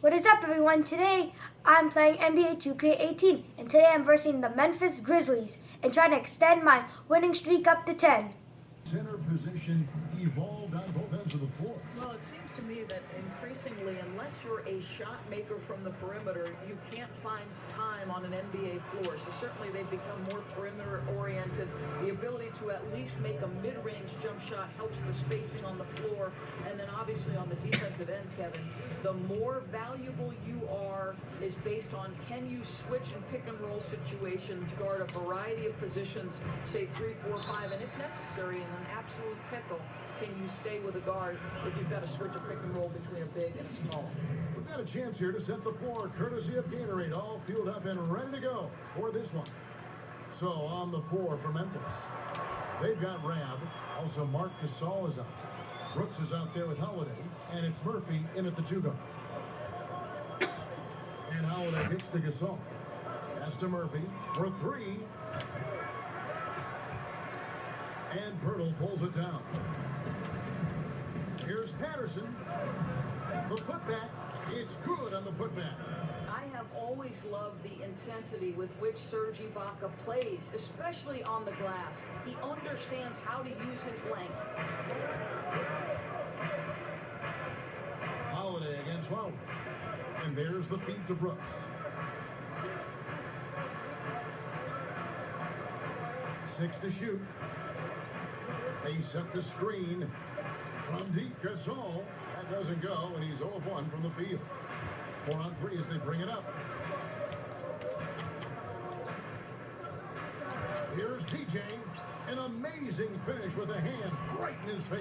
What is up, everyone? Today I'm playing NBA 2K18, and today I'm versing the Memphis Grizzlies and trying to extend my winning streak up to 10. Center position evolved on both ends of the floor. Well, it seems to me that increasingly, unless you're a shot maker from the perimeter, you can't find time on an NBA floor. So certainly they've become more perimeter oriented. The ability to at least make a mid-range jump shot helps the spacing on the floor. And then obviously on the defensive end, Kevin, the more valuable you are is based on can you switch and pick and roll situations, guard a variety of positions, say 3, 4, 5, and if necessary, in an absolute pickle, can you stay with a guard if you've got to switch a pick and roll between a big and a small? We've got a chance here to set the floor, courtesy of Gatorade, all fueled up and ready to go for this one. So on the floor for Memphis, they've got Rab, also Mark Gasol is out. Brooks is out there with Holiday, and it's Murphy in at the 2-guard. And Holiday hits to Gasol. Pass to Murphy for 3. And Pirtle pulls it down. Here's Patterson. The putback. It's good on the putback. I have always loved the intensity with which Serge Ibaka plays, especially on the glass. He understands how to use his length. Holiday against Lowry. And there's the feed to Brooks. Six to shoot. They set the screen from deep. Gasol. That doesn't go, and he's 0 of 1 from the field. 4 on 3 as they bring it up. Here's DJ. An amazing finish with a hand right in his face.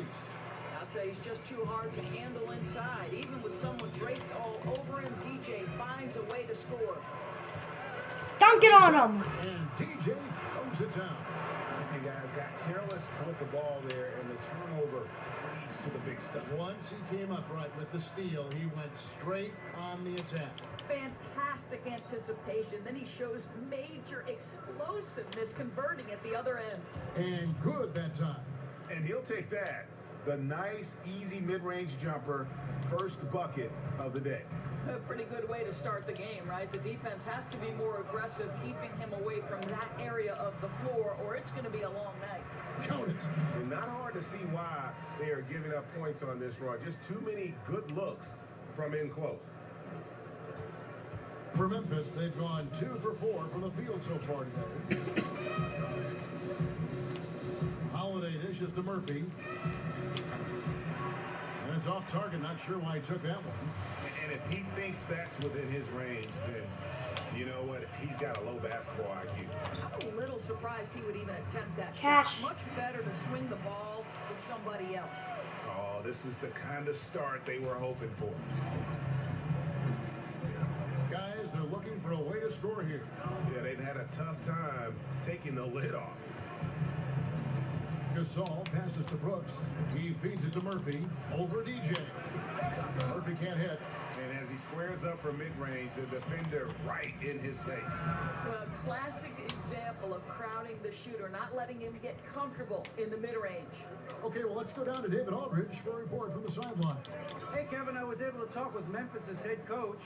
I'll tell you, he's just too hard to handle inside. Even with someone draped all over him, DJ finds a way to score. Dunk it on him! And DJ throws it down. The guys got careless with the ball there, and the turnover leads to the big stuff. Once he came upright with the steal, he went straight on the attack. Fantastic anticipation. Then he shows major explosiveness converting at the other end. And good that time. And he'll take that. The nice, easy mid-range jumper, first bucket of the day. A pretty good way to start the game, right? The defense has to be more aggressive, keeping him away from that area of the floor, or it's going to be a long night. Count it. And not hard to see why they are giving up points on this run. Just too many good looks from in close. For Memphis, they've gone 2 for 4 from the field so far today. Holiday dishes to Murphy. And it's off target. Not sure why he took that one. And if he thinks that's within his range, then you know what? He's got a low basketball IQ. I'm a little surprised he would even attempt that Cash. shot. Much better to swing the ball to somebody else. Oh, this is the kind of start they were hoping for. Guys, they're looking for a way to score here. Yeah, they've had a tough time taking the lid off. Gasol passes to Brooks. He feeds it to Murphy. Over DJ. Murphy can't hit. And as he squares up for mid-range, the defender right in his face. A classic example of crowding the shooter, not letting him get comfortable in the mid-range. Okay, well, let's go down to David Aldridge for a report from the sideline. Hey, Kevin, I was able to talk with Memphis' head coach.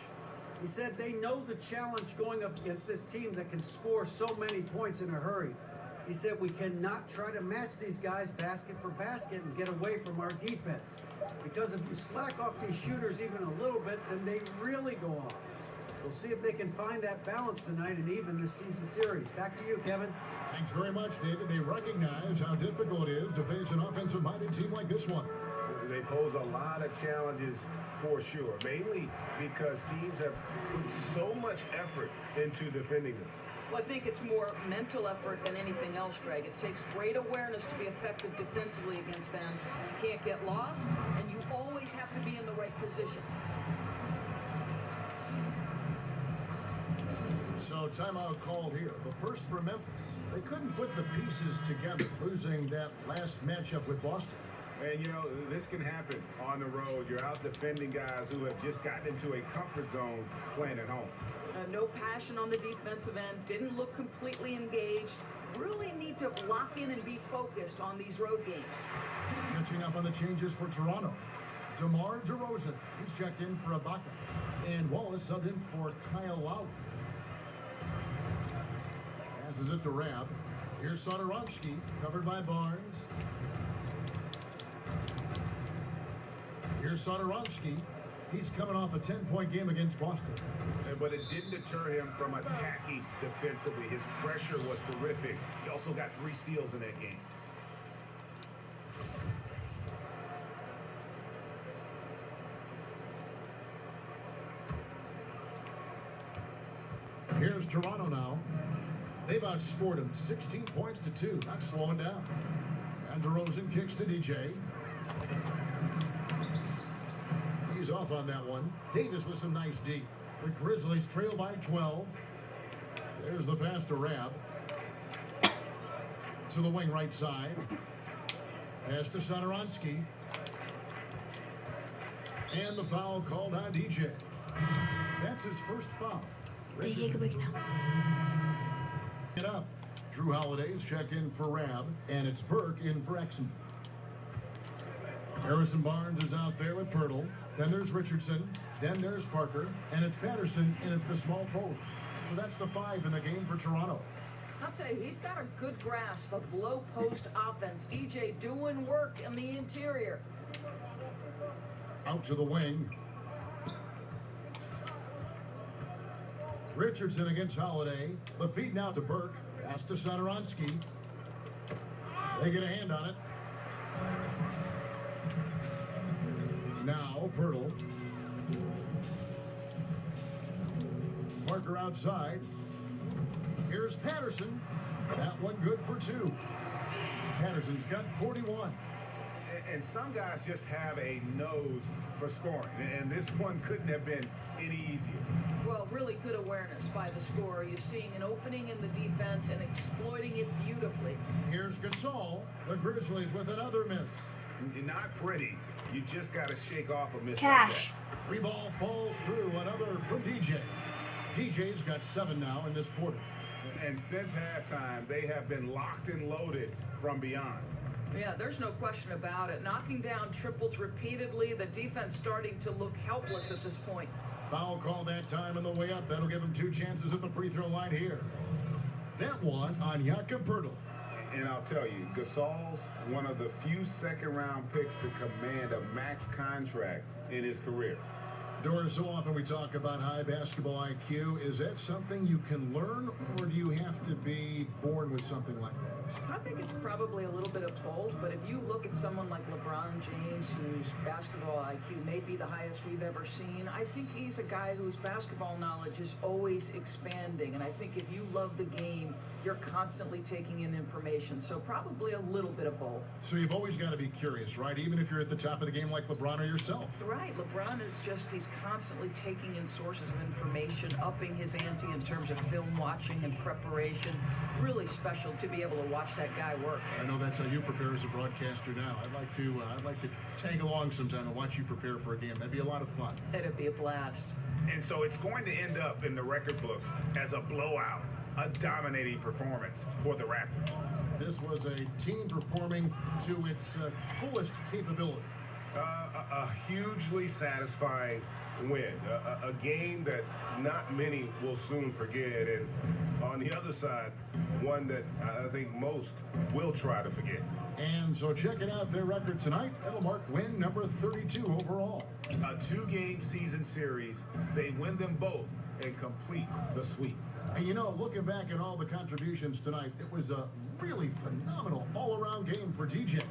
He said they know the challenge going up against this team that can score so many points in a hurry. He said we cannot try to match these guys basket for basket and get away from our defense. Because if you slack off these shooters even a little bit, then they really go off. We'll see if they can find that balance tonight and even this season series. Back to you, Kevin. Thanks very much, David. They recognize how difficult it is to face an offensive-minded team like this one. They pose a lot of challenges for sure, mainly because teams have put so much effort into defending them. Well, I think it's more mental effort than anything else, Greg. It takes great awareness to be effective defensively against them. You can't get lost, and you always have to be in the right position. So timeout called here. The first for Memphis. They couldn't put the pieces together, losing that last matchup with Boston. And, you know, this can happen on the road. You're out defending guys who have just gotten into a comfort zone playing at home. No passion on the defensive end, didn't look completely engaged. Really need to lock in and be focused on these road games. Catching up on the changes for Toronto. DeMar DeRozan. He's checked in for Ibaka. And Wallace subbed in for Kyle Lowry. Passes it to Rab. Here's Sodorovsky, covered by Barnes. Here's Sodorovsky. He's coming off a 10-point game against Boston. But it didn't deter him from attacking defensively. His pressure was terrific. He also got 3 steals in that game. Here's Toronto now. They've outscored him 16 points to 2. Not slowing down. And DeRozan kicks to DJ. He's off on that one. Davis with some nice D. The Grizzlies trail by 12. There's the pass to Rab. To the wing right side. Pass to Sodorovsky. And the foul called on DJ. That's his first foul. They take a break now. It up. Drew Holiday's checked in for Rab, and it's Burke in for Exum. Harrison Barnes is out there with Pirtle. Then there's Richardson. Then there's Parker. And it's Patterson in at the small forward. So that's the 5 in the game for Toronto. I'll tell you, he's got a good grasp of low post offense. DJ doing work in the interior. Out to the wing. Richardson against Holiday. The feed now to Burke. Pass to Sodorovsky. They get a hand on it. Now Pirtle. Parker outside. Here's Patterson. That one good for 2. Patterson's got 41. And some guys just have a nose for scoring. And this one couldn't have been any easier. Well, really good awareness by the scorer. You're seeing an opening in the defense and exploiting it beautifully. Here's Gasol. The Grizzlies with another miss. Not pretty. You just got to shake off a miss. Cash. Free ball falls through. Another from DJ. DJ's got 7 now in this quarter. And since halftime, they have been locked and loaded from beyond. Yeah, there's no question about it. Knocking down triples repeatedly. The defense starting to look helpless at this point. Foul call that time on the way up. That'll give him 2 chances at the free throw line here. That one on Jakob Pirtle. And I'll tell you, Gasol's one of the few second-round picks to command a max contract in his career. Doris, so often we talk about high basketball IQ. Is that something you can learn, or do you have to be born with something like that? I think it's probably a little bit of both, but if you look at someone like LeBron James, whose basketball IQ may be the highest we've ever seen, I think he's a guy whose basketball knowledge is always expanding. And I think if you love the game, you're constantly taking in information. So probably a little bit of both. So you've always got to be curious, right? Even if you're at the top of the game like LeBron or yourself. Right. LeBron is just, he's constantly taking in sources of information, upping his ante in terms of film watching and preparation. Really special to be able to watch that guy work. I know that's how you prepare as a broadcaster now. I'd like to tag along sometime and watch you prepare for a game. That'd be a lot of fun. It'd be a blast. And so it's going to end up in the record books as a blowout, a dominating performance for the Raptors. This was a team performing to its fullest capability. A hugely satisfying win, a game that not many will soon forget, and on the other side, one that I think most will try to forget. And so checking out their record tonight, that'll mark win number 32 overall. A 2-game season series, they win them both and complete the sweep. And you know, looking back at all the contributions tonight, it was a really phenomenal all-around game for DJ.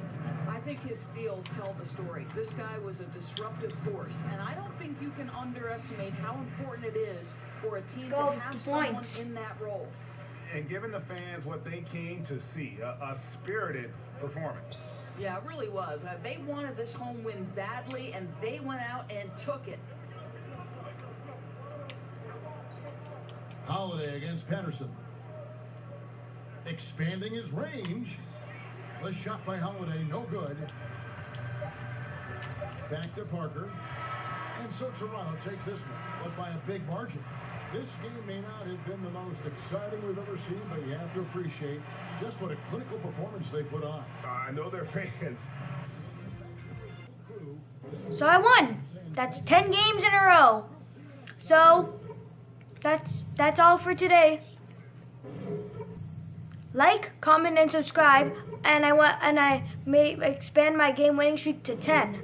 I think his steals tell the story. This guy was a disruptive force, and I don't think you can underestimate how important it is for a team to have someone in that role. And giving the fans what they came to see, a spirited performance. Yeah, it really was. They wanted this home win badly, and they went out and took it. Holiday against Patterson. Expanding his range. The shot by Holiday, no good. Back to Parker. And so Toronto takes this one, but by a big margin. This game may not have been the most exciting we've ever seen, but you have to appreciate just what a clinical performance they put on. I know their fans. So I won. That's 10 games in a row. So that's all for today. Like, comment, and subscribe, and I may expand my game winning streak to 10.